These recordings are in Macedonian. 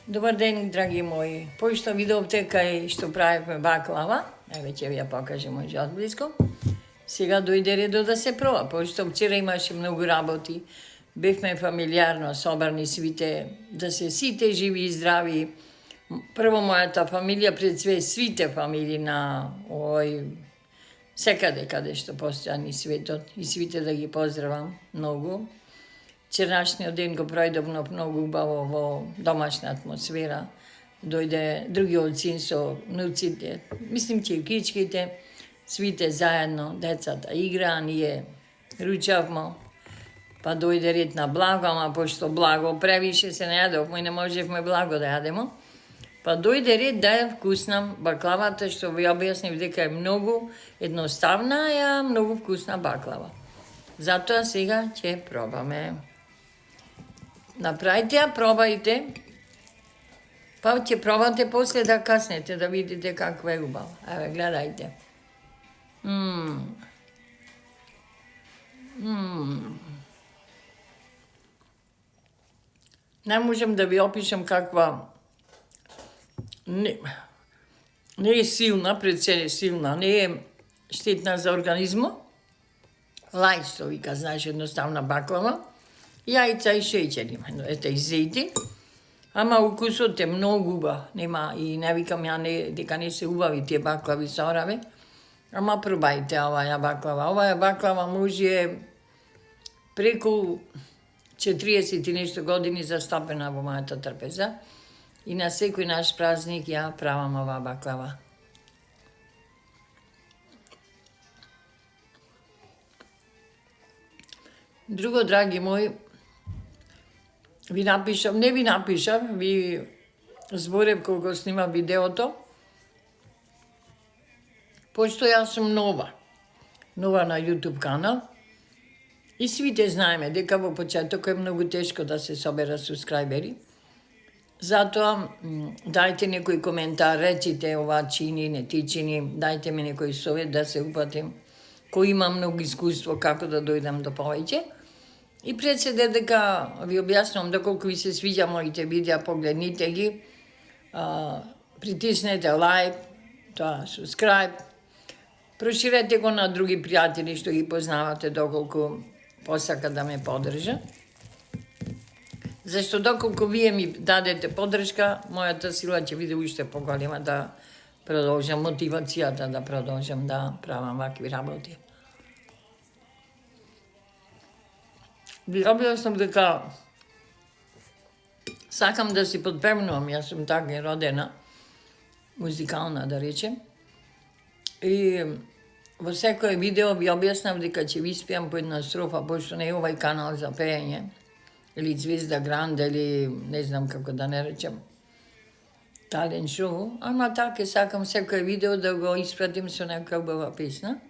Добар ден, драги мои. Пошто видовте кај што правевме баклава, веќе ви ја покажем може одблиско. Сега дојде редо да се проба, пошто вчера имаше многу работи. Бевме фамилиарно собрани свите, да се сите живи и здрави. Прво мојата фамилија, пред све свите фамилии на овој секаде каде што постојани светот и свите да ги поздравам многу. Вчерашниот ден го пројдовнав многу убаво во домашна атмосфера. Дојде другиот син со внуците, мислим чевкичките, свите заедно, децата играа, ние ручавмо, па дојде ред на благо, ама пошто благо превише се не јадовме и не можевме благо да јадемо, па дојде ред да ја вкуснам баклавата, што ви објаснив дека е многу едноставна, ја многу вкусна баклава. Затоа сега ќе пробаме. Направите ја, пробајте, па ќе пробате после да каснете, да видите каква е убава. Еве, гледајте. Не можам да ви опишам каква... Не е силна, пред се е силна, не е штетна за организмот. Лајт, што вика, знаеш, едноставна баклава. Јајца и шеќер има, ете и зејти. Ама укусот е многу убав, нема и не викам ја дека не се убави тие баклави со ораве. Ама пробајте оваа баклава. Оваа баклава може преку 40 и нешто години застапена во мојата трпеза. И на секој наш празник ја правам оваа баклава. Друго, драги мои, не ви напишав, ви зборев кога снимав видеото, пошто јас сум нова на YouTube канал и свите знаеме дека во почеток е многу тешко да се собера субскрајбери. Затоа дајте некој коментар, речите ова чини, не ти чини, дајте ми некој совет да се упатим, кој има многу искуство како да дојдам до повеќе. И пред се дека ви објаснувам доколку ви се свиѓа моите видеа, погледните ги, притиснете лайк, тоа subscribe, проширете го на други пријатели што ги познавате доколку посака да ме поддржат. Зашто доколку вие ми дадете поддршка, мојата сила ќе биде уште поголема да продолжам, мотивацијата да продолжам да правам вакви работи. Ви објаснам дека сакам да си подпевнувам, јас сум така родена, музикална да речем. И во секој видео ви објаснав дека ќе ви испеам по една строфа, пошто не е овај канал за пеење, или Звезда Гранд, или не знам како да не речем, талент шоу, ама така сакам секој видео да го испратим со некоја убава песна.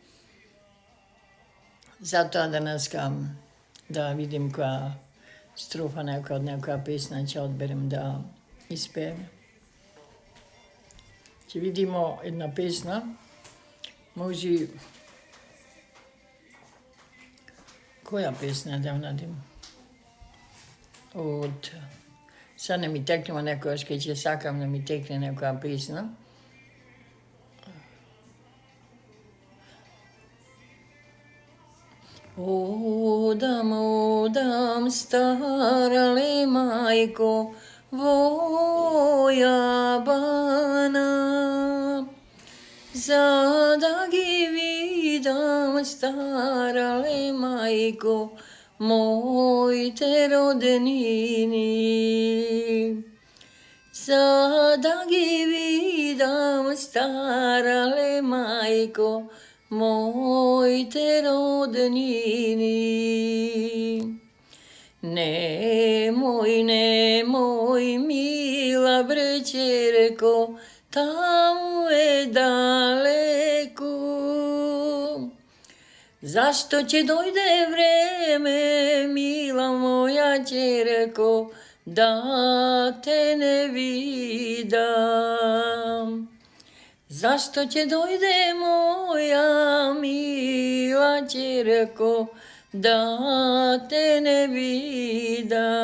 Затоа денеска да видим која строфа некоја од некоја песна ќе одберем да испееме. Ќе видимо една песна, може... Која песна да внадим? Од... Са не ми текнува некојаш, кај ќе сакам да ми текне некоја песна. Одам, одам, стара ле мајко, во јабана, за да ги видам, стара ле мајко, моите роднини. За да ги видам, стара ле мајко, моите роднини. Немој, мила бречерко, таму е далеку. Зашто ќе дојде време, мила моја ќерко, да те не видам? Зашто ќе дојде моја мила ќерко, да те не видам?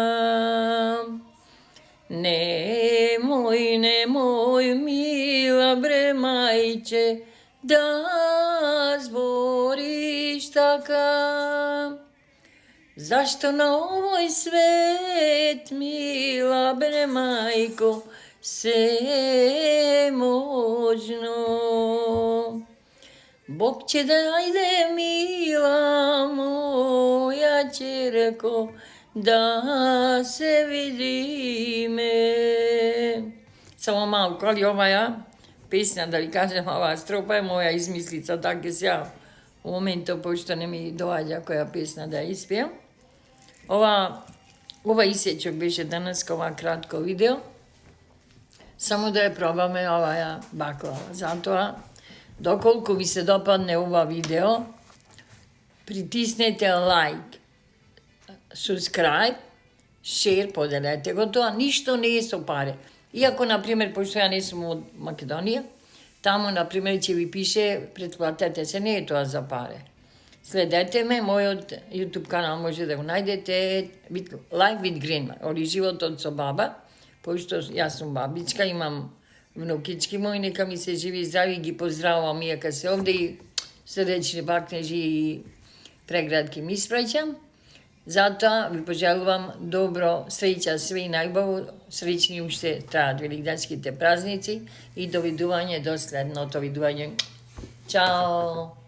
Не nemoj mila bre majče da zboriš taka. Zašto na ovoj svet, mila bre majko, se možno? Bog će da ajde, mila moja ćerko, da se vidime. Samo malko, ali ova pesna, da li kažem, ova strofa je moja izmislica, tako se ja u momentu, pošto ne mi dođa koja pesna da ispijem. Ova isječak biše danas ova kratko video, samo da je probame ova baklava. Zato, dokoliko vi se dopadne ova video, pritisnete like, subscribe, share, podelite go to, a ništo ne je so pare. Iako, na primjer, pošto ja nisam od Makedonije, tamo, na primjer, će vi piše, pretplatite se, ne je to za pare. Sledete me, moj YouTube kanal može da go najdete, Life with Grandma, ali život od so baba, pošto ja sam babička, imam vnukički moj, neka mi se živi zdravi, gi pozdravam iaka se ovde i srdečni bakneži i pregradki mi ispraćam. Zato vi poželujem dobro, sreća svi najbolje, srećni ušte trajat velikdanski te praznici i doviduvanje, dosledno to viduvanje. Ćao!